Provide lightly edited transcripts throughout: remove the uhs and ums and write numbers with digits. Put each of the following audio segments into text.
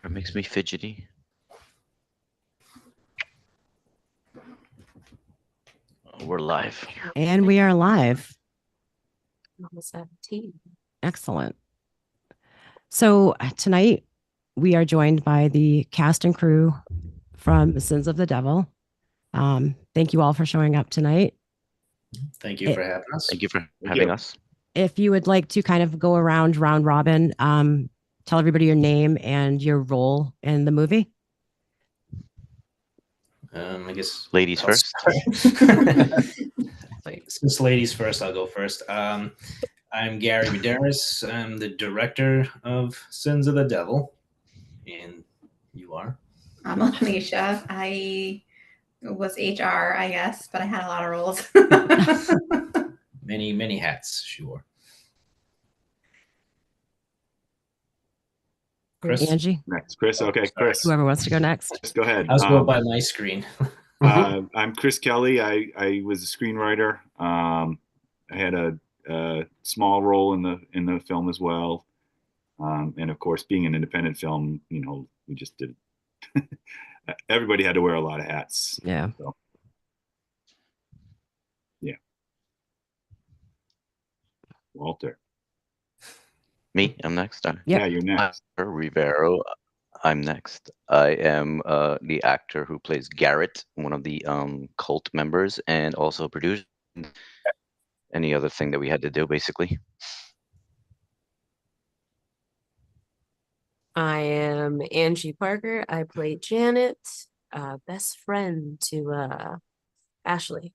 It makes me fidgety. We're live. And we are live. Almost 17. Excellent. So tonight we are joined by the cast and crew from Sins of the Devil. Thank you all for showing up tonight. Thank you for having us. Thank you for having us. If you would like to kind of go around round robin, tell everybody your name and your role in the movie. I guess Ladies I'll first. Since ladies first, I'll go first. I'm Gary Medeiros. I'm the director of Sins of the Devil. And you are? I'm Alicia. I was HR, I guess, but I had a lot of roles. Many, many hats, sure. Chris? Angie? Next, Chris. Okay, Chris. Whoever wants to go next. Just go ahead. I was going by my screen. I'm Chris Kelly. I was a screenwriter. I had a small role in the film as well. And of course, being an independent film, we just did. Everybody had to wear a lot of hats. Yeah. So, yeah. Walter. Me, I'm next. Yeah, you're next. Rivero, I'm next. I am the actor who plays Garrett, one of the cult members, and also produced any other thing that we had to do, basically. I am Angie Parker. I play Janet, best friend to Ashley.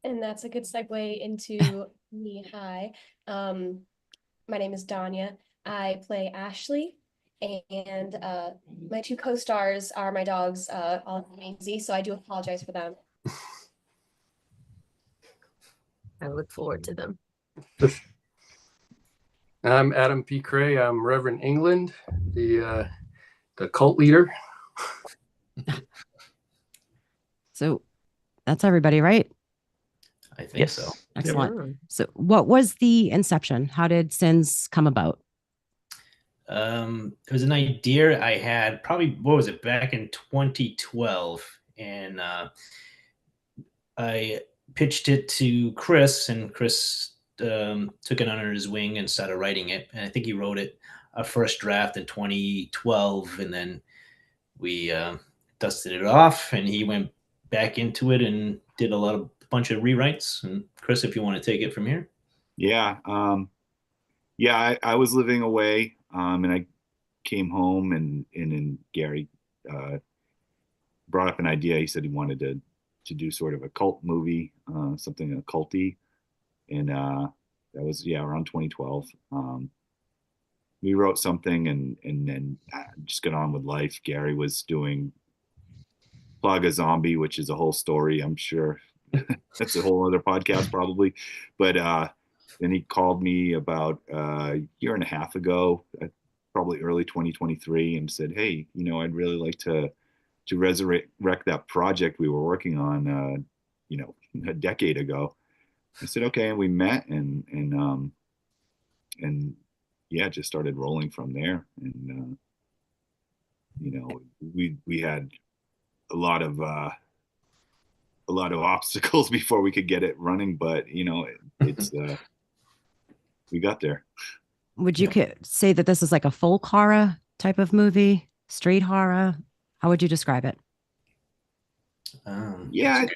And that's a good segue into me. Hi. My name is Danya. I play Ashley, and my two co-stars are my dogs, Olive and Maisie, so I do apologize for them. I look forward to them. I'm Adam P. Cray. I'm Reverend England, the cult leader. So that's everybody, right? I think so. Excellent. Yeah. So what was the inception? How did Sins come about? It was an idea I had probably, back in 2012. And I pitched it to Chris, and Chris took it under his wing and started writing it. And I think he wrote it a first draft in 2012. And then we dusted it off, and he went back into it and did a bunch of rewrites. And Chris, if you want to take it from here. Yeah. I was living away, and I came home, and Gary brought up an idea. He said he wanted to do sort of a cult movie, something occulty, and that was around 2012. We wrote something, and then just got on with life. Gary was doing Plaga Zombie, which is a whole story. I'm sure that's a whole other podcast probably, but then he called me about a year and a half ago, probably early 2023, and said, "Hey, I'd really like to resurrect that project we were working on, a decade ago." I said, "Okay," and we met, and yeah, just started rolling from there. And we had a lot of obstacles before we could get it running, but it's we got there. Would you say that this is like a folk horror type of movie, straight horror? How would you describe it? Yeah.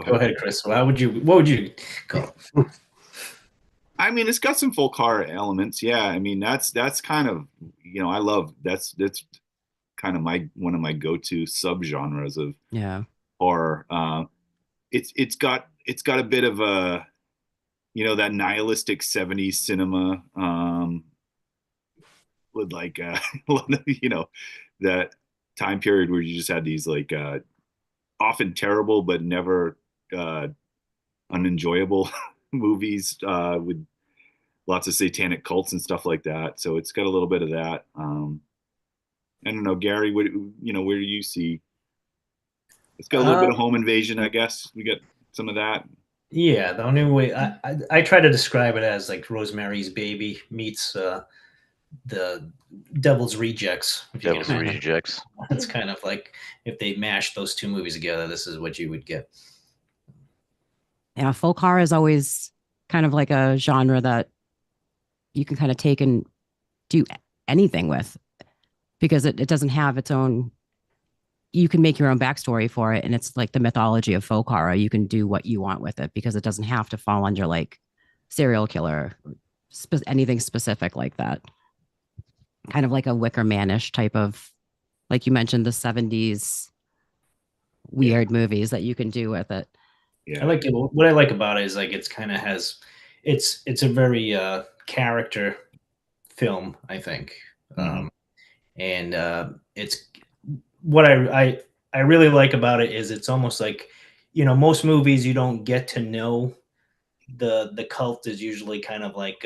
Go ahead, Chris. What would you call it? I mean, it's got some folk horror elements. Yeah. I mean, that's kind of, I love, that's kind of one of my go-to subgenres of horror. It's got a bit of a, that nihilistic 70s cinema, with like, that time period where you just had these like, often terrible, but never, unenjoyable movies, with lots of satanic cults and stuff like that. So it's got a little bit of that. I don't know, Gary, where do you see? It's got a little bit of home invasion, I guess. We got some of that. Yeah, the only way I try to describe it as like Rosemary's Baby meets the Devil's Rejects. If you can Devil's imagine, Rejects. it's kind of like if they mashed those two movies together, this is what you would get. Yeah, folk horror is always kind of like a genre that you can kind of take and do anything with because it doesn't have its own. You can make your own backstory for it, and it's like the mythology of folk horror. You can do what you want with it because it doesn't have to fall under like serial killer, anything specific like that. Kind of like a Wicker Man-ish type of, like you mentioned, the 70s weird movies that you can do with it. Yeah. I like it. What I like about it is like it's kind of has it's a very character film, I think. Mhm. And it's what I really like about it is it's almost like, you know, most movies you don't get to know the cult is usually kind of like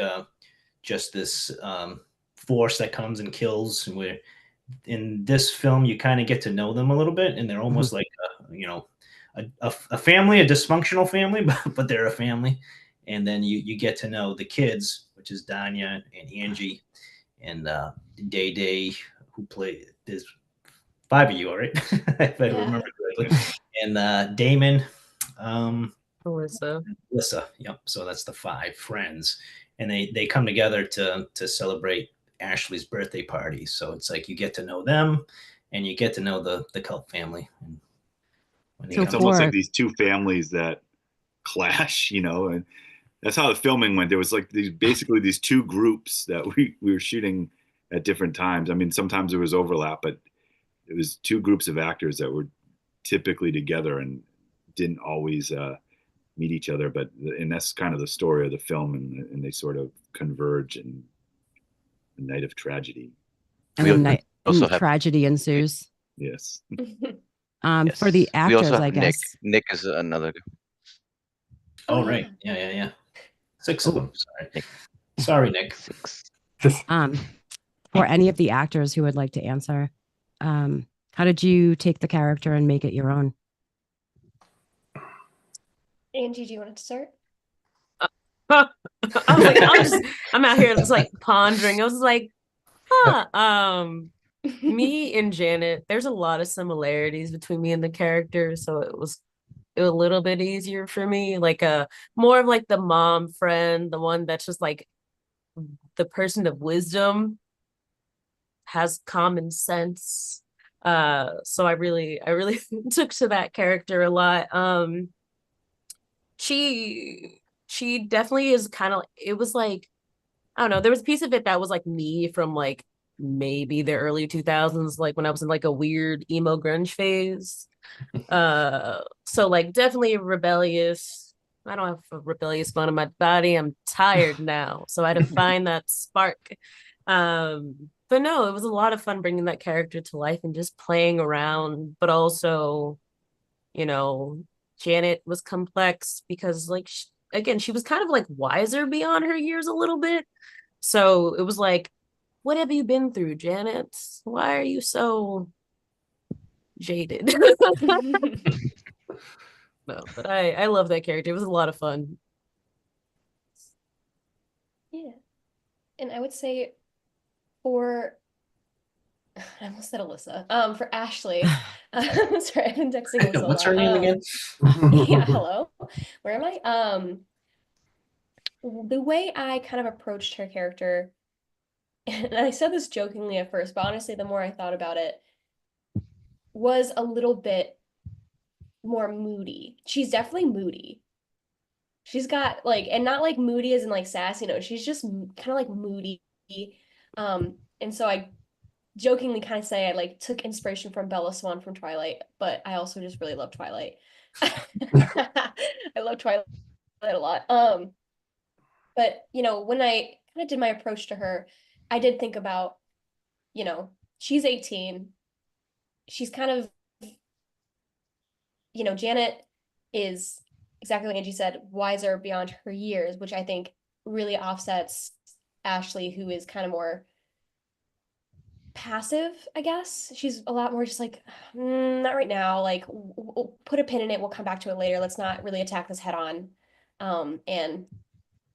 just this force that comes and kills. And where in this film you kind of get to know them a little bit, and they're almost like you know, a family, a dysfunctional family, but they're a family. And then you get to know the kids, which is Danya and Angie and Day Day, who play. There's five of you, all right? If I remember correctly. And Damon, Alyssa. Alyssa. Yep. So that's the five friends, and they come together to celebrate Ashley's birthday party. So it's like you get to know them, and you get to know the cult family. And when they So It's come, almost for- like these two families that clash, you know, and that's how the filming went. There was like basically these two groups that we were shooting at different times. I mean, sometimes there was overlap, but it was two groups of actors that were typically together and didn't always meet each other. And that's kind of the story of the film, and they sort of converge in the night of tragedy. and We then also have tragedy ensues. Yes. For the We also actors, have I Nick. guess. Nick is another. oh, Oh, right, yeah. 6 of Oh, them. Sorry, Nick. 6. For any of the actors who would like to answer, how did you take the character and make it your own? Angie, do you want to start? I was like, I'm out here just like pondering. I was like, me and Janet, there's a lot of similarities between me and the character, so it was a little bit easier for me. Like more of like the mom friend, the one that's just like the person of wisdom, has common sense. So I really took to that character a lot. She definitely is kind of, it was like, I don't know, there was a piece of it that was like me from like maybe the early 2000s, like when I was in like a weird emo grunge phase. So like definitely rebellious. I don't have a rebellious bone in my body. I'm tired now, so I had to find that spark. But no, it was a lot of fun bringing that character to life and just playing around, but also, you know, Janet was complex because like again, she was kind of like wiser beyond her years a little bit. So it was like, what have you been through, Janet? Why are you so jaded? No, but I love that character. It was a lot of fun. Yeah. And I would say for I almost said Alyssa. For Ashley. Sorry, I've been texting Alyssa a What's lot. her name again? Yeah, hello. Where am I? The way I kind of approached her character, and I said this jokingly at first, but honestly, the more I thought about it, was a little bit more moody. She's definitely moody. She's got like, and not like moody as in like sassy, no, she's just kind of like moody. And so I jokingly kind of say I like took inspiration from Bella Swan from Twilight, but I also just really love Twilight. I love Twilight a lot. But you know, when I kind of did my approach to her, I did think about, you know, she's 18. She's kind of, you know, Janet is exactly like Angie said, wiser beyond her years, which I think really offsets Ashley, who is kind of more passive, I guess. She's a lot more just like, not right now. Like, we'll put a pin in it. We'll come back to it later. Let's not really attack this head on. And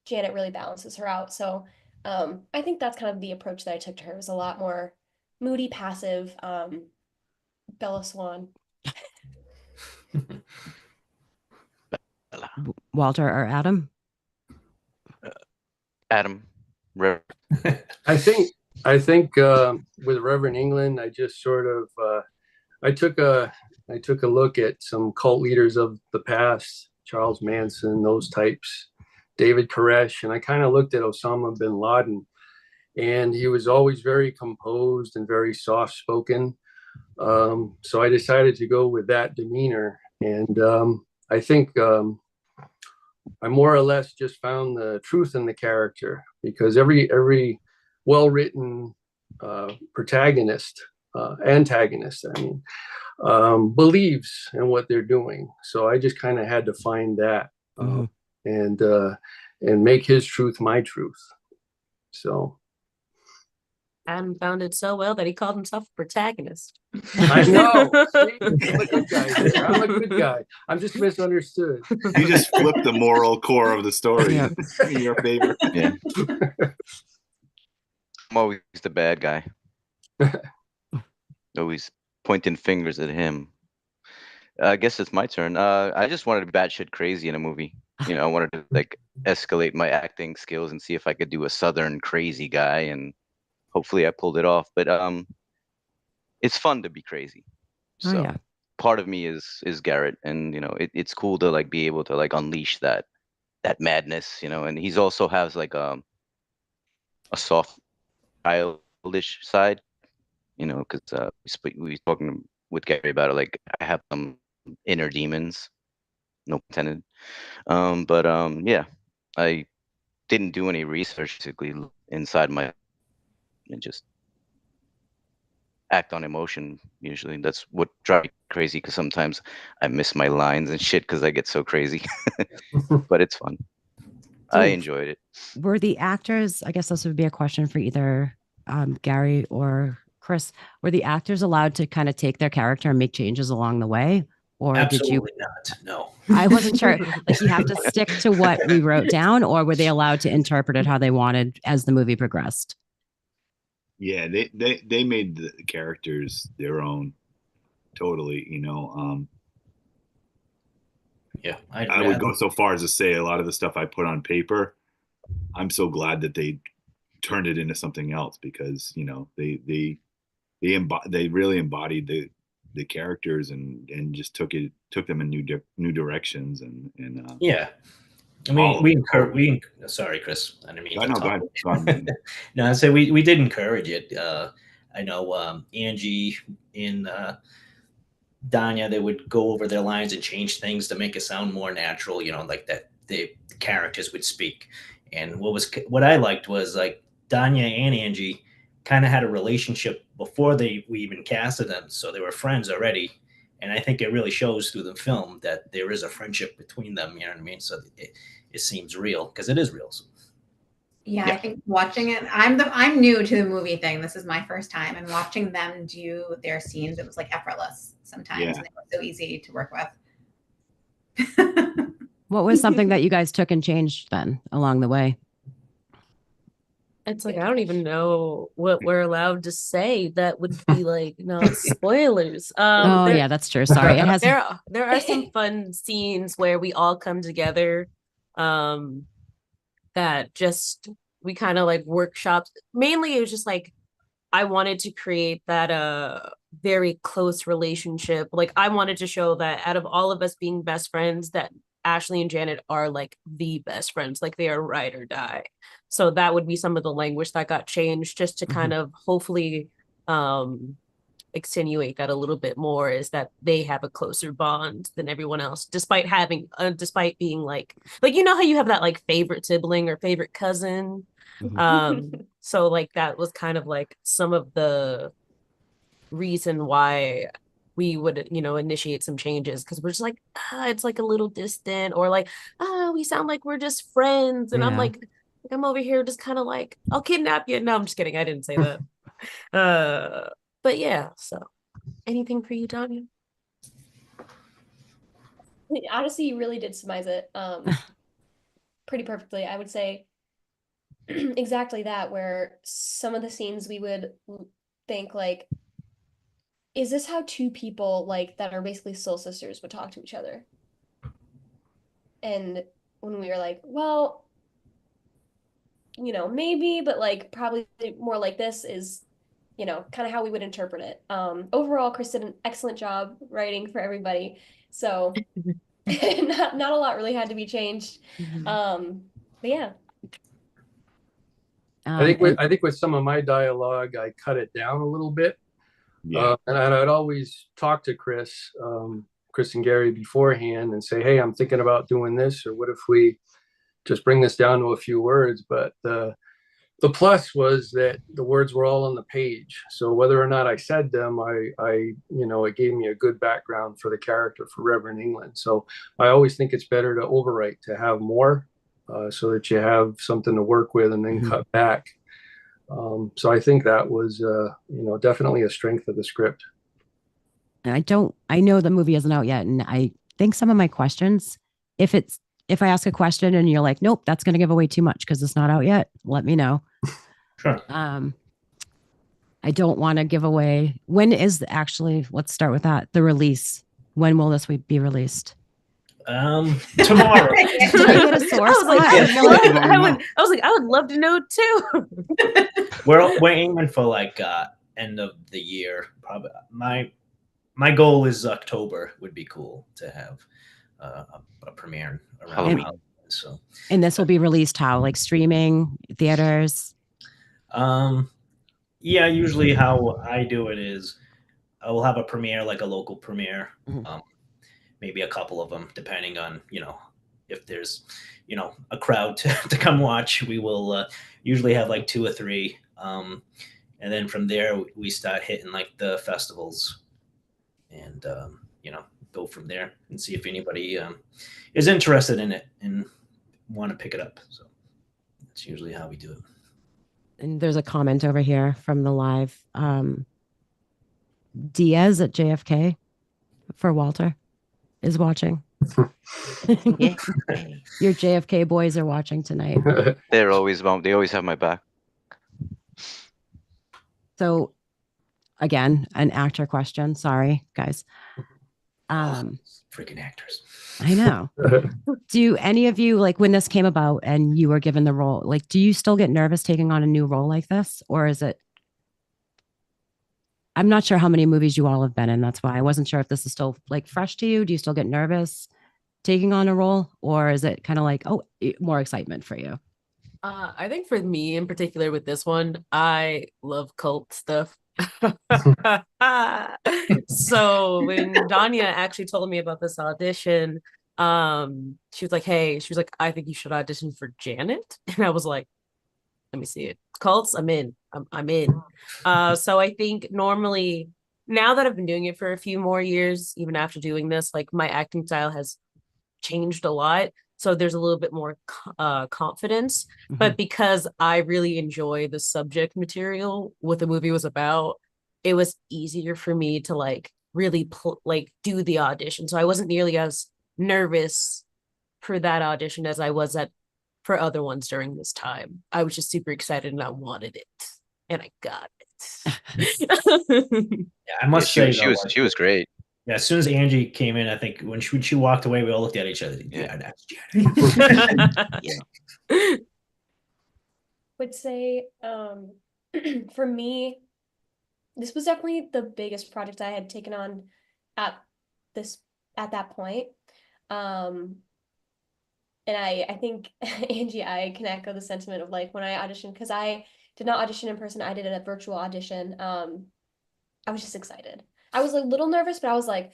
Janet really balances her out. So I think that's kind of the approach that I took to her. It was a lot more moody, passive, Bella Swan. Walter or Adam? Adam, I think with Reverend England, I just sort of I took a look at some cult leaders of the past, Charles Manson, those types, David Koresh, and I kind of looked at Osama bin Laden, and he was always very composed and very soft spoken. So I decided to go with that demeanor, and I think I more or less just found the truth in the character, because every well-written protagonist, antagonist, I mean, believes in what they're doing. So I just kind of had to find that and make his truth my truth. So Adam found it so well that he called himself a protagonist. I know. See, I'm a good guy here. I'm a good guy. I'm just misunderstood. You just flipped the moral core of the story Yeah. in your favor. Yeah. I'm always the bad guy. Always pointing fingers at him. I guess it's my turn. I just wanted to be batshit crazy in a movie. You know, I wanted to like escalate my acting skills and see if I could do a Southern crazy guy, and hopefully I pulled it off. But it's fun to be crazy. So Oh, yeah. part of me is Garrett, and you know, it's cool to like be able to like unleash that madness, you know. And he's also has like a soft, childish side, you know, because we talking with Gary about it. Like I have some inner demons, no pun intended. Yeah, I didn't do any research basically inside my, and just act on emotion. Usually that's what drives me crazy, because sometimes I miss my lines and shit because I get so crazy. But it's fun. I enjoyed it. Were the actors, I guess this would be a question for either Gary or Chris, were the actors allowed to kind of take their character and make changes along the way? Or Absolutely not. No. I wasn't sure. Like, you have to stick to what we wrote down, or were they allowed to interpret it how they wanted as the movie progressed? Yeah, they made the characters their own, totally. You know, Yeah, I would go so far as to say a lot of the stuff I put on paper, I'm so glad that they turned it into something else, because you know they really embodied the characters and just took them in new directions and yeah. I mean, sorry, Chris. I didn't mean to talk. Go ahead. No, I said we did encourage it. I know Angie and Danya, they would go over their lines and change things to make it sound more natural, you know, like that the characters would speak. And what I liked was like Danya and Angie kind of had a relationship before we even casted them, so they were friends already. And I think it really shows through the film that there is a friendship between them. You know what I mean? So it seems real, because it is real. So, yeah, I think watching it, I'm new to the movie thing. This is my first time, and watching them do their scenes, it was like effortless sometimes. Yeah. And they were so easy to work with. What was something that you guys took and changed then along the way? It's like, I don't even know what we're allowed to say that would be like, no, spoilers. Oh, yeah, that's true. Sorry. It has there are some fun scenes where we all come together, that just we kind of like workshops. Mainly it was just like I wanted to create that very close relationship. Like I wanted to show that out of all of us being best friends, that Ashley and Janet are like the best friends, like they are ride or die. So that would be some of the language that got changed, just to kind of hopefully extenuate that a little bit more, is that they have a closer bond than everyone else, despite being like you know how you have that like favorite sibling or favorite cousin. So like that was kind of like some of the reason why we would, you know, initiate some changes, because we're just like, it's like a little distant, or like, we sound like we're just friends, and I'm Yeah. like I'm over here just kind of like, I'll kidnap you. No, I'm just kidding. I didn't say that. But yeah, so anything for you, Danya? Honestly, you really did surmise it. pretty perfectly. I would say exactly that, where some of the scenes we would think like, is this how two people like that are basically soul sisters would talk to each other? And when we were like, well, maybe, but like probably more like this is, kind of how we would interpret it. Overall, Chris did an excellent job writing for everybody. So not a lot really had to be changed. But yeah. I think with some of my dialogue, I cut it down a little bit. Yeah. And I'd always talk to Chris and Gary beforehand and say, hey, I'm thinking about doing this, or what if we just bring this down to a few words? But the plus was that the words were all on the page. So whether or not I said them, it gave me a good background for the character for Reverend England. So I always think it's better to overwrite, to have more, so that you have something to work with and then cut back. So I think that was, definitely a strength of the script. I know the movie isn't out yet. And I think some of my questions, if I ask a question and you're like, nope, that's going to give away too much because it's not out yet, let me know. Sure. I don't want to give away. When is actually, let's start with that, the release. When will this be released? Tomorrow. Did I get a source? I was like, I would love to know too. We're aiming for like end of the year. Probably my goal is October would be cool to have a premiere around Halloween. So. And this will be released how? Like streaming, theaters? Yeah, usually how I do it is I will have a premiere, like a local premiere. Maybe a couple of them, depending on, if there's, a crowd to come watch. We will usually have like 2 or 3. And then from there, we start hitting like the festivals and, go from there and see if anybody is interested in it and want to pick it up. So that's usually how we do it. And there's a comment over here from the live. Diaz at JFK for Walter is watching. Your JFK boys are watching tonight. They always have my back. So again, an actor question. Sorry, guys. Freaking actors. I know. Do any of you, like when this came about and you were given the role, like, do you still get nervous taking on a new role like this? Or is it, I'm not sure how many movies you all have been in. That's why I wasn't sure if this is still like fresh to you. Do you still get nervous taking on a role, or is it kind of like, more excitement for you? I think for me in particular with this one, I love cult stuff. So when Danya actually told me about this audition, she was like, I think you should audition for Janet. And I was like, let me see it. Cults, I'm in. I'm in. So I think normally, now that I've been doing it for a few more years, even after doing this, like my acting style has changed a lot. So there's a little bit more confidence. But because I really enjoy the subject material, what the movie was about, it was easier for me to like really do the audition. So I wasn't nearly as nervous for that audition as I was for other ones during this time. I was just super excited and I wanted it, and I got it. Yeah, I must say she was great. Yeah, as soon as Angie came in, I think when she walked away, we all looked at each other. Yeah, that's Janet. Yeah. Would say, for me, this was definitely the biggest project I had taken on at that point. And I think Angie, I can echo the sentiment of like when I auditioned, because I did not audition in person, I did a virtual audition. I was just excited. I was a little nervous, but I was like,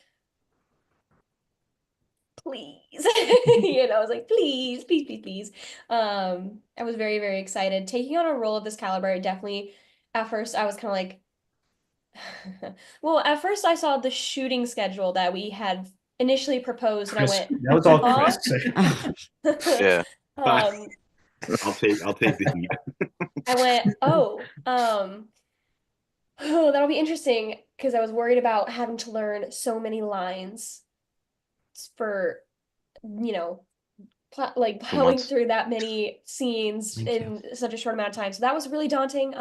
please. I was like, please, please, please, please. I was very, very excited. Taking on a role of this caliber, definitely, at first, I was kind of like, well, at first I saw the shooting schedule that we had initially proposed, and Chris, I went, that was all Chris. Yeah. I'll take the heat. I went, that'll be interesting, because I was worried about having to learn so many lines for, like 2 plowing months. through that many scenes Thank in such a short amount of time. So that was really daunting.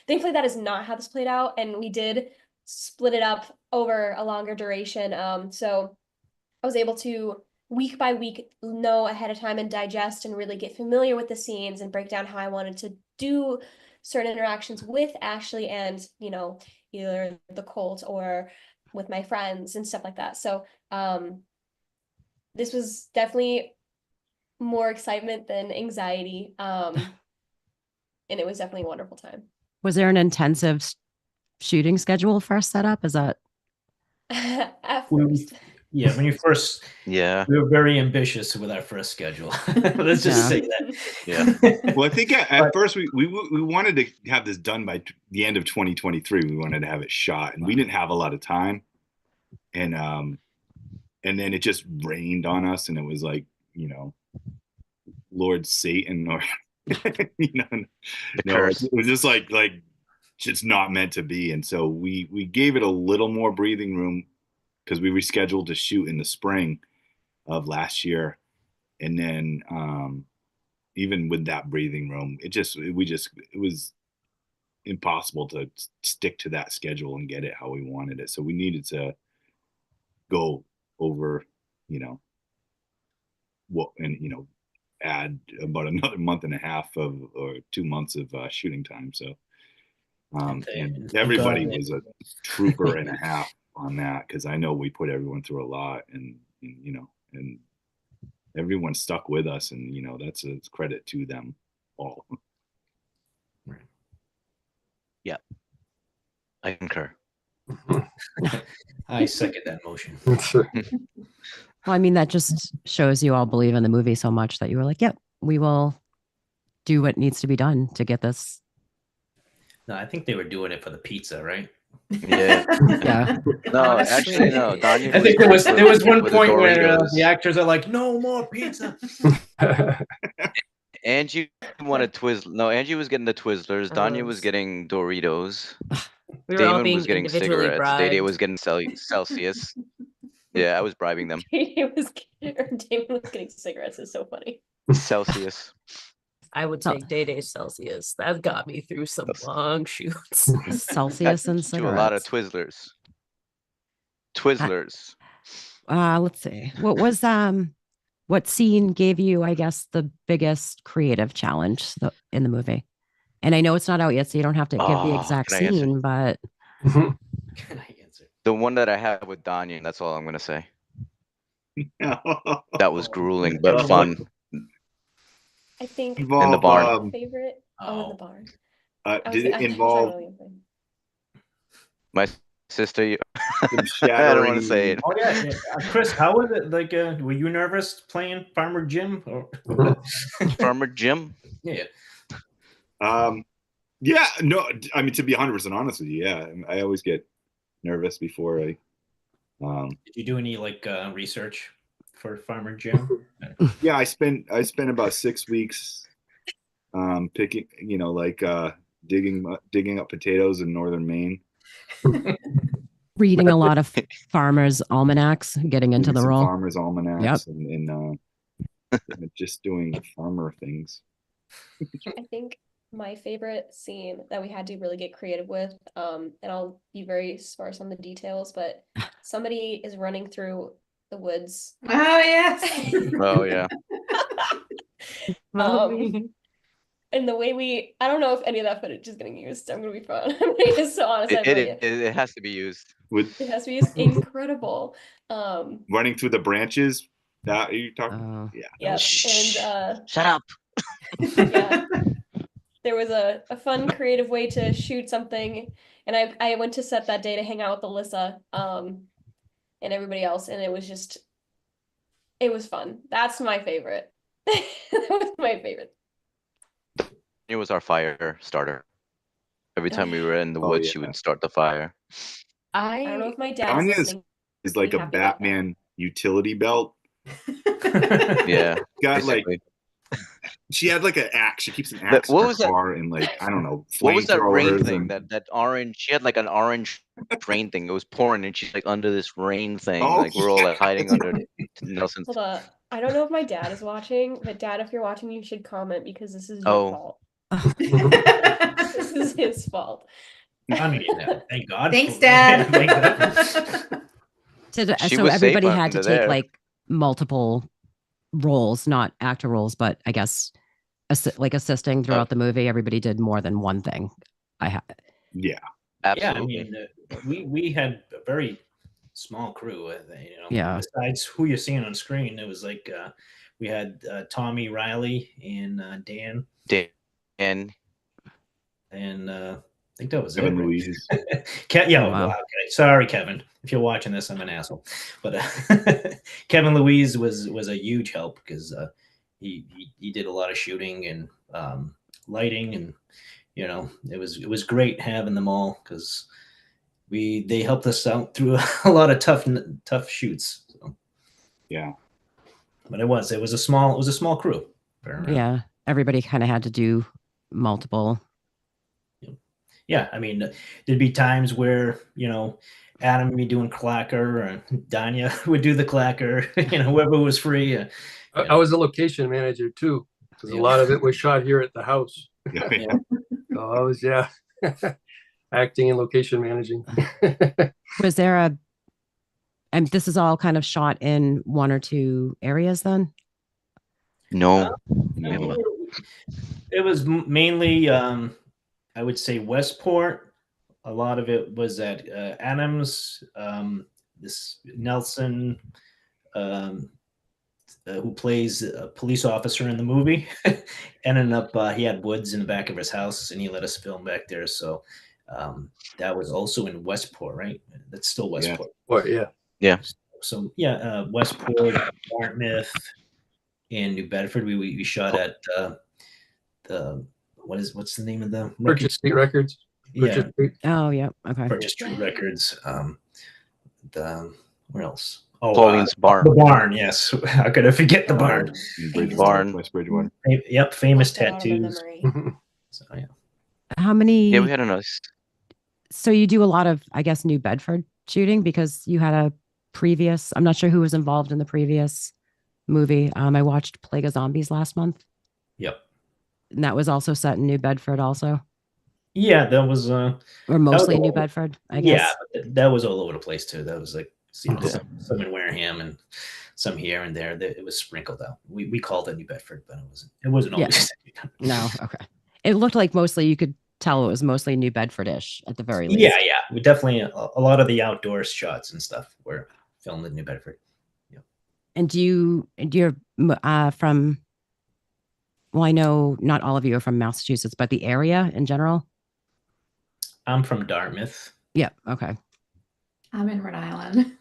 Thankfully that is not how this played out, and we did split it up over a longer duration. So I was able to week by week know ahead of time and digest and really get familiar with the scenes and break down how I wanted to do certain interactions with Ashley and, you know, either the cult or with my friends and stuff like that. So this was definitely more excitement than anxiety. And it was definitely a wonderful time. Was there an intensive shooting schedule first set up? Is that At We- first. Yeah, when you first, Yeah. we were very ambitious with our first schedule. Let's just Yeah. say that. Yeah. Well, I think at But- first we wanted to have this done by the end of 2023. We wanted to have it shot, and we didn't have a lot of time. And then it just rained on us, and it was like, you know, Lord Satan, or you know, The no, curse. it was just like just not meant to be. And so we gave it a little more breathing room because we rescheduled to shoot in the spring of last year, and then even with that breathing room, it was impossible to stick to that schedule and get it how we wanted it. So we needed to go over, you know, add about another month and a half or 2 months of shooting time. So and Thank everybody God. was a trooper and a half on that, because I know we put everyone through a lot, and you know, and everyone stuck with us, and you know, that's a credit to them all. I concur. I second that motion. well, I mean, that just shows you all believe in the movie so much that you were like, yep, we will do what needs to be done to get this. No, I think they were doing it for the pizza, right? Yeah. Yeah. No, Honestly. actually, no. Danya I think there was one with the point where Doritos. the actors are like, "No more pizza." Angie wanted Twizzlers. No, Angie was getting the Twizzlers. Danya was Those. getting Doritos. We were all Damon being was getting individually cigarettes. bribed. Day was getting Celsius. Yeah, I was bribing them. Damon was getting cigarettes. Is so funny. Celsius. I would So- take Day Celsius. That got me through some Celsius. long shoots. Celsius and Do a lot of cigarettes. Twizzlers. Let's see. What scene gave you, I guess, the biggest creative challenge in the movie? And I know it's not out yet, so you don't have to give the Oh, exact can I answer? scene, but Can I answer? The one that I had with Danya, and that's all I'm gonna say. That was grueling but God. fun. I think Involve, In the barn. my favorite. Oh, in the Oh. barn. Did it I was involve not really playing. My sister, some I don't shattering? want to say it. Oh yeah, Chris, how was it? Like, were you nervous playing Farmer Jim? Or Farmer Jim. yeah, Yeah, no, I mean, to be 100% honest with you, yeah, I always get nervous before I. did you do any like research for Farmer Jim? Yeah, I spent about 6 weeks picking, you know, like digging up potatoes in northern Maine. reading a lot of farmers' almanacs, getting into Reading the some role. farmers' almanacs, and just doing farmer things. I think my favorite scene that we had to really get creative with, and I'll be very sparse on the details, but somebody is running through the woods. Oh yes. Oh yeah. And the way I don't know if any of that footage is getting used. I'm gonna be fun. I'm being so honest. I have no idea. It has to be used. With It has to be just incredible. running through the branches, that are you talking? Oh. Yeah. Yeah, Shh. and Shut up. yeah, there was a fun, creative way to shoot something, and I went to set that day to hang out with Alyssa, and everybody else, and it was fun. That's my favorite. That was my favorite. It was our fire starter. Every time we were in the Oh, woods, she yeah. would start the fire. I don't know if my dad's Tanya's listening. Is like Be a happy about that. Batman utility belt. Yeah. Got like basically. she had like an axe. She keeps an axe what in her was that- car and like I don't know. What was that rain flamethrowers thing? and- That orange. She had like an orange rain thing. It was pouring, and she's like under this rain thing. Oh, like we're all like yeah. hiding under Nelson's. Hold on. I don't know if my dad is watching, but Dad, if you're watching, you should comment because this is your Oh. fault. Oh, This is his fault. I mean, thank God. Thanks, for- Dad. Thank God. She so was safe everybody had to under take there. like multiple roles, not actor roles, but I guess like assisting throughout the movie. Everybody did more than one thing. Yeah. Absolutely. Yeah, I mean, we had a very small crew. Yeah. Besides who you're seeing on screen, it was like we had Tommy Riley and Dan, And and I think that was Kevin it. right? Louise. Yeah. Oh, wow. Okay. Sorry, Kevin. If you're watching this, I'm an asshole. But Kevin Louise was a huge help because he did a lot of shooting and lighting, and it was great having them all because they helped us out through a lot of tough shoots. So. Yeah. But it was a small crew. Yeah. Everybody kind of had to do multiple. Yeah, I mean, there'd be times where Adam would be doing clacker, or Danya would do the clacker. Whoever was free. I was a location manager too, because a lot of it was shot here at the house. Yeah. So I was, acting and location managing. Was there and this is all kind of shot in one or two areas then? no, It was mainly, I would say, Westport. A lot of it was at Adams. This Nelson, who plays a police officer in the movie, ended up he had woods in the back of his house, and he let us film back there. So that was also in Westport, right? That's still Westport. Or yeah. So yeah, Westport, Dartmouth, and New Bedford. We shot at the what's the name of the Purchase Street Records. Yeah, Purchase Street. Oh, yeah. Okay. Purchase Street Records. Where else? Oh, Pauline's Barn. The barn. Yes, how could I forget the barn? In Famous Bridgewater, West Bridgewater. Yep, famous Lost it out of my tattoos. memory. So yeah. How many? yeah, we had a nice. So you do a lot of, I guess, New Bedford shooting because you had a previous, I'm not sure who was involved in the previous movie. I watched Plague of Zombies last month. Yep. And that was also set in New Bedford also, Yeah, that was or mostly all New over. Bedford, I guess. Yeah, that was all over the place too. That was like Yeah. some in Wareham and some here and there. It was sprinkled out. We called it New Bedford, but it wasn't Yeah. always. No. Okay. It looked like mostly, you could tell it was mostly New Bedford-ish at the very least. Yeah. We definitely a lot of the outdoor shots and stuff were filmed in New Bedford. And you're from, well, I know not all of you are from Massachusetts, but the area in general? I'm from Dartmouth. Yeah. Okay. I'm in Rhode Island.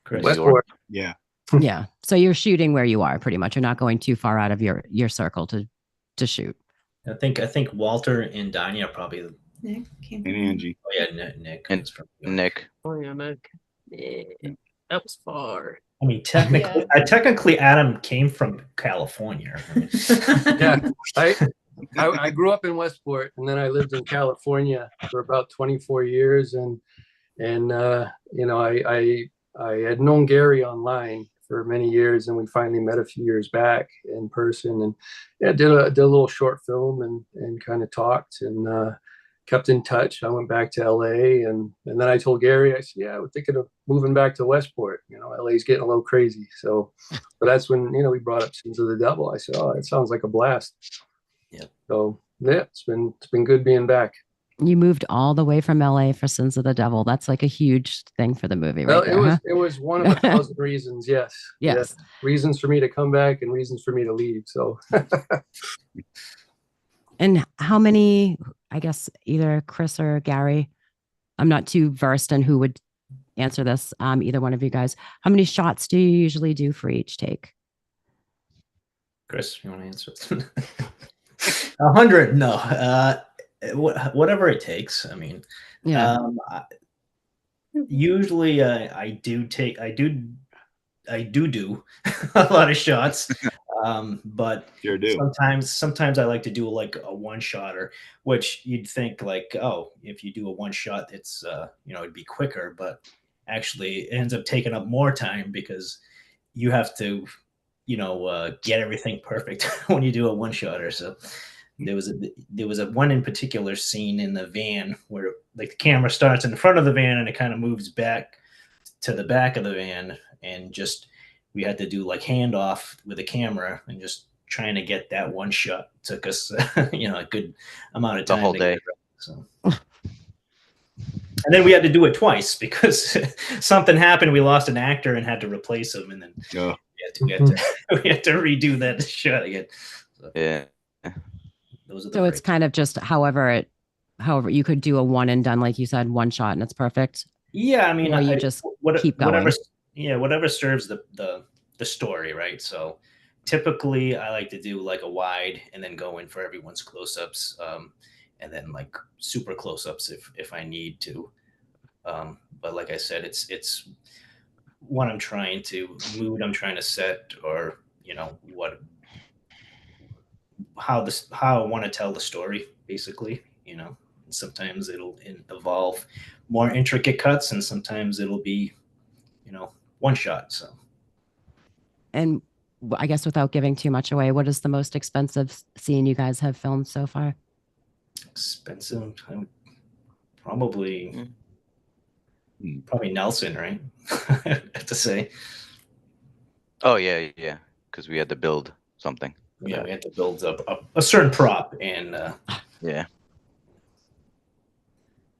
Chris. Westport. Yeah. Yeah. So you're shooting where you are pretty much. You're not going too far out of your circle to shoot. I think Walter and Danya are probably. Nick came And Angie. Oh yeah, Nick. And is from, Nick. Oh yeah, Nick. Yeah, that was far. I mean, technically, Adam came from California. I mean, Yeah. I grew up in Westport, and then I lived in California for about 24 years, and I had known Gary online for many years, and we finally met a few years back in person, and did a little short film and kind of talked and kept in touch. I went back to LA, and then I told Gary, I said, yeah, we're thinking of moving back to Westport. LA's getting a little crazy. So, but that's when, we brought up Sins of the Devil. I said, oh, it sounds like a blast. Yeah. So yeah, it's been good being back. You moved all the way from LA for Sins of the Devil. That's like a huge thing for the movie, right? Well, there, it was one of a thousand reasons. Yes. Yes. Reasons for me to come back and reasons for me to leave. So. And how many, I guess, either Chris or Gary, I'm not too versed in who would answer this, either one of you guys. How many shots do you usually do for each take? Chris, you want to answer? 100? No. Whatever it takes. I mean, Yeah. usually I do do a lot of shots. But Sure do. sometimes I like to do like a one shotter, which you'd think like, oh, if you do a one shot, it's it'd be quicker, but actually it ends up taking up more time because you have to, get everything perfect when you do a one shotter. So there was a one in particular scene in the van where like the camera starts in front of the van and it kind of moves back to the back of the van, and just we had to do like handoff with the camera and just trying to get that one shot took us a good amount of The time whole to day. get it right. So and then we had to do it twice because something happened, we lost an actor and had to replace him, and then Oh, we had to we had to redo that shot again. So Yeah. those are the So it's breaks. kind of just however you could do a one and done, like you said, one shot and it's perfect. Yeah, I mean, Or you just keep whatever. going. Yeah, whatever serves the story, right? So typically, I like to do like a wide and then go in for everyone's close-ups, and then like super close-ups if I need to. But like I said, it's what I'm trying to I'm trying to set, or how I want to tell the story, basically. Sometimes it'll evolve more intricate cuts, and sometimes it'll be one shot. So And I guess without giving too much away, what is the most expensive scene you guys have filmed so far? expensive. I would probably Nelson, right? I have to say. Oh yeah, yeah. Because we had to build something. for Yeah, that. we had to build up a certain prop, and Yeah.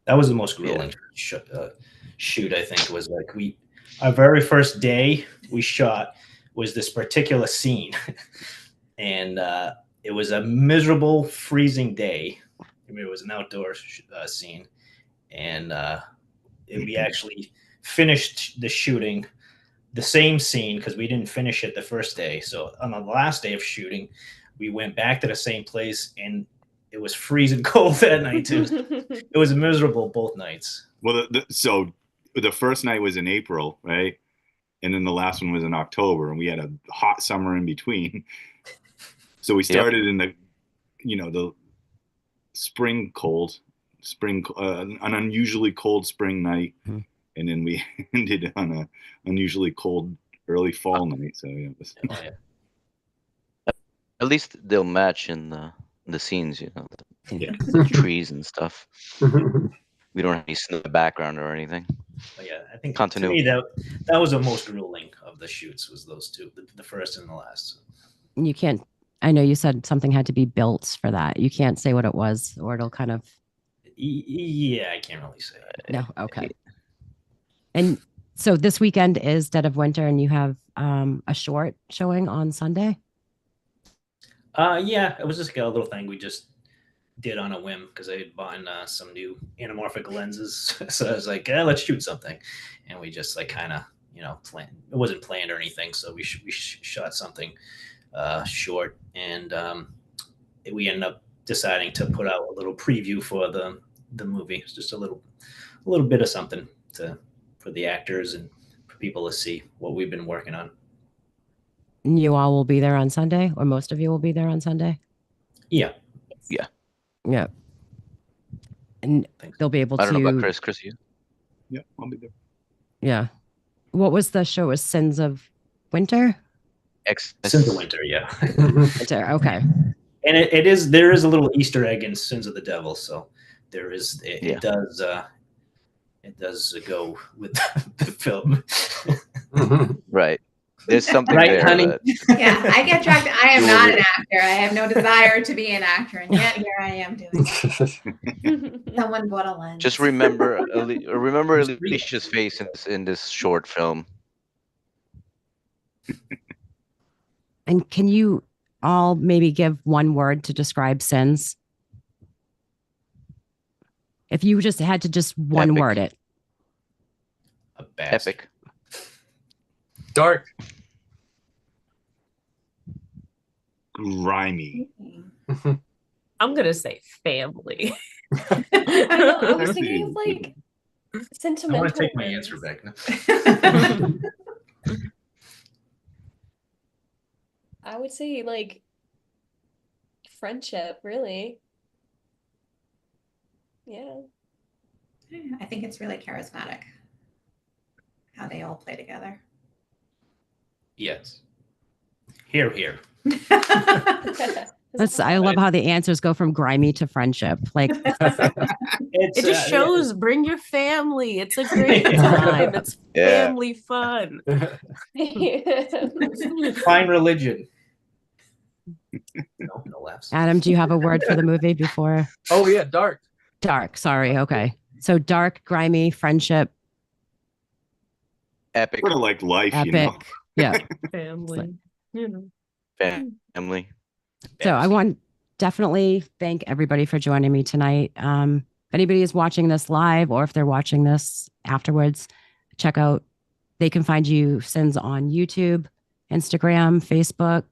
that was the most grueling shoot. I think was like our very first day we shot was this particular scene, and it was a miserable, freezing day. I mean, it was an outdoor scene, and we actually finished the shooting, the same scene, because we didn't finish it the first day. So on the last day of shooting, we went back to the same place, and it was freezing cold that night too. It was miserable both nights. well, so the first night was in April, right? And then the last one was in October, and we had a hot summer in between. So we started in the spring cold, an unusually cold spring night, and then we ended on a unusually cold early fall night. So yeah, Oh, yeah. At least they'll match in the scenes, Yeah. the trees and stuff. We don't have any snow in the background or anything. But yeah, I think Continuity. to me that was the most grueling of the shoots, was those two, the first and the last. You can't, I know you said something had to be built for that. You can't say what it was, or it'll kind of. Yeah, I can't really say. No, okay. And so this weekend is Dead of Winter, and you have a short showing on Sunday. Yeah, it was just a little thing we just did on a whim because I had bought some new anamorphic lenses. So I was like, let's shoot something, and we just like kind of planned. It wasn't planned or anything, so we shot something short, and we ended up deciding to put out a little preview for the movie. It's just a little bit of something for the actors and for people to see what we've been working on. And you all will be there on Sunday, or most of you will be there on Sunday. Yeah. Yeah. And they'll be able to. I don't know about Chris. Chris, you? yeah, I'll be there. Yeah. What was the show? Was Sins of Winter? Sins of Winter, yeah. Winter, okay. And there is a little Easter egg in Sins of the Devil, so there is it does go with the film. Right. There's something Right, there. honey? Yeah, I get dragged. I am not an actor. I have no desire to be an actor, and yet here I am doing it. Someone bought a lens. Just remember Just read it. Alicia's face in this short film. And can you all maybe give one word to describe Sins? If you just had to just one Epic. word it. A bastard. Epic. Dark. Grimy. I'm gonna say family. I know, I was thinking of like I sentimental. want to take my words. answer back now. I would say like friendship, really. Yeah. I think it's really charismatic how they all play together. Yes. Here, here. I love how the answers go from grimy to friendship. Like, It's, It just shows bring your family. It's a great time. It's Yeah. family fun. Find religion. No, no laughs. Adam, do you have a word for the movie before? Oh yeah, dark. Dark. Sorry. Okay. So dark, grimy, friendship, Epic Sort of like life, epic. you know. Yeah. Family. You know. family. So I want definitely thank everybody for joining me tonight. If anybody is watching this live or if they're watching this afterwards, check out, they can find you Sins on YouTube, Instagram, Facebook.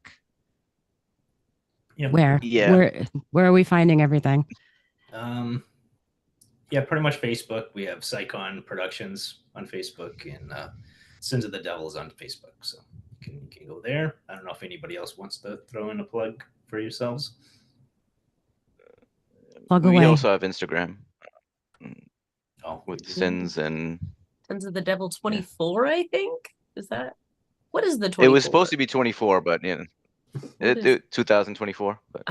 Yeah. Where are we finding everything? Yeah, pretty much Facebook. We have Psychon Productions on Facebook and Sins of the Devils on Facebook. So you can go there. I don't know if anybody else wants to throw in a plug for yourselves. Plug We away. also have Instagram Oh, with Sins and Sons of the Devil 24, I think. Is that what is the 24? it was supposed to be 24, but you know, What is- 2024. But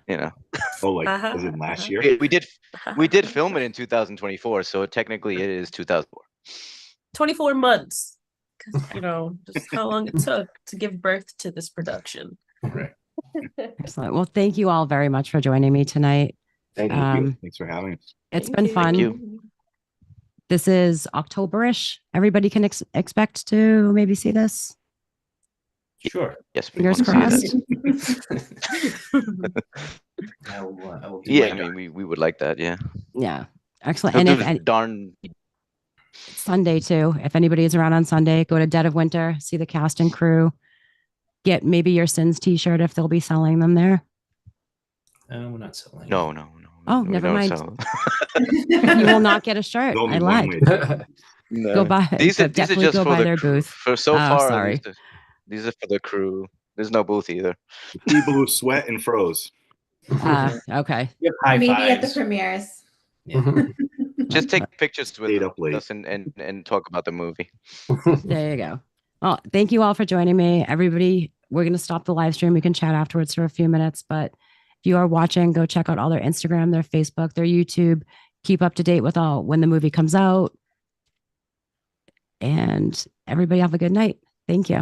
you know, Oh, like Uh-huh, was it last uh-huh. year? we did film it in 2024, so technically it is 2004. 24 months. 'Cause, you know, just how long it took to give birth to this production. right. Excellent. Well, thank you all very much for joining me tonight. Thank you. Thanks for having us. It's Thank been you. fun. Thank you. This is Octoberish. Everybody can expect to maybe see this. Sure. Yes, we Fingers want to see that. crossed. I will do Yeah, my I darn. mean, we would like that. Yeah. Yeah. Excellent. He'll And do if the any, darn Sunday too, if anybody is around on Sunday, go to Dead of Winter, see the cast and crew. Get maybe your Sins t-shirt if they'll be selling them there. We're not selling. no. Oh, we never don't mind. sell. You will not get a shirt. There's only I one lied. way. No. Go buy. These are definitely just go for by the their crew. booth. For so Oh, far, sorry. these are for the crew. There's no booth either. People who sweat and froze. Okay. Give high Maybe at the fives. premieres. Just take pictures with Stayed up late. us and talk about the movie. There you go. Well, thank you all for joining me. Everybody, we're going to stop the live stream. We can chat afterwards for a few minutes, but if you are watching, go check out all their Instagram, their Facebook, their YouTube. Keep up to date with all when the movie comes out. And everybody have a good night. Thank you.